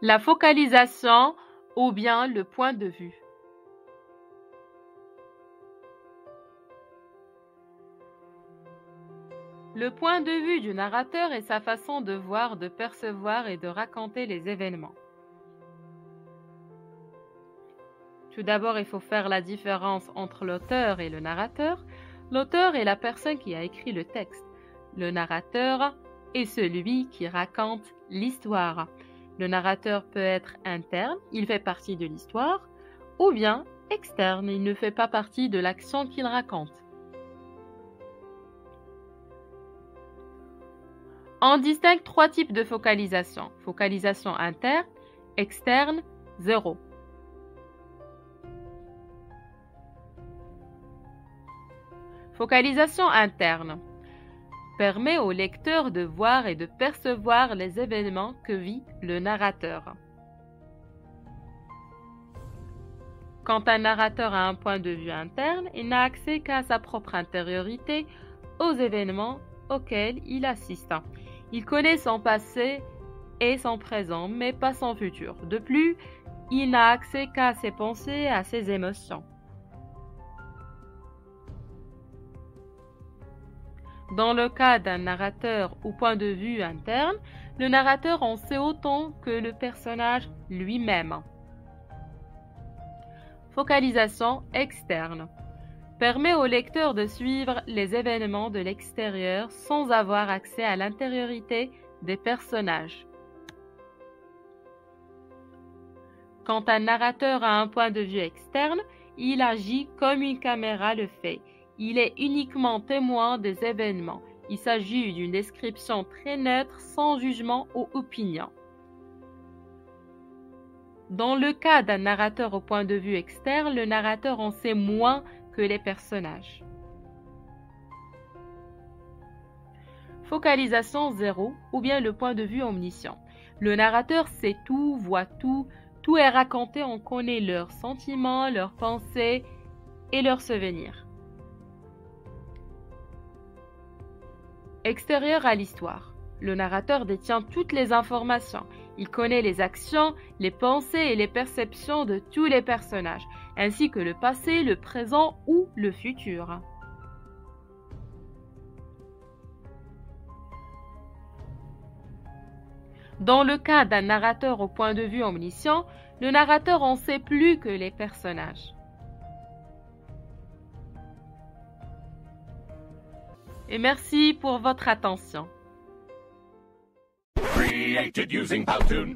La focalisation ou bien le point de vue. Le point de vue du narrateur est sa façon de voir, de percevoir et de raconter les événements. Tout d'abord, il faut faire la différence entre l'auteur et le narrateur. L'auteur est la personne qui a écrit le texte. Le narrateur est celui qui raconte l'histoire. Le narrateur peut être interne, il fait partie de l'histoire, ou bien externe, il ne fait pas partie de l'action qu'il raconte. On distingue trois types de focalisation. Focalisation interne, externe, zéro. Focalisation interne permet au lecteur de voir et de percevoir les événements que vit le narrateur. Quand un narrateur a un point de vue interne, il n'a accès qu'à sa propre intériorité, aux événements auxquels il assiste. Il connaît son passé et son présent, mais pas son futur. De plus, il n'a accès qu'à ses pensées, à ses émotions. Dans le cas d'un narrateur au point de vue interne, le narrateur en sait autant que le personnage lui-même. Focalisation externe permet au lecteur de suivre les événements de l'extérieur sans avoir accès à l'intériorité des personnages. Quand un narrateur a un point de vue externe, il agit comme une caméra le fait. Il est uniquement témoin des événements. Il s'agit d'une description très neutre, sans jugement ou opinion. Dans le cas d'un narrateur au point de vue externe, le narrateur en sait moins que les personnages. Focalisation zéro ou bien le point de vue omniscient. Le narrateur sait tout, voit tout, tout est raconté, on connaît leurs sentiments, leurs pensées et leurs souvenirs. Extérieur à l'histoire. Le narrateur détient toutes les informations. Il connaît les actions, les pensées et les perceptions de tous les personnages, ainsi que le passé, le présent ou le futur. Dans le cas d'un narrateur au point de vue omniscient, le narrateur en sait plus que les personnages. Et merci pour votre attention. Created using Powtoon.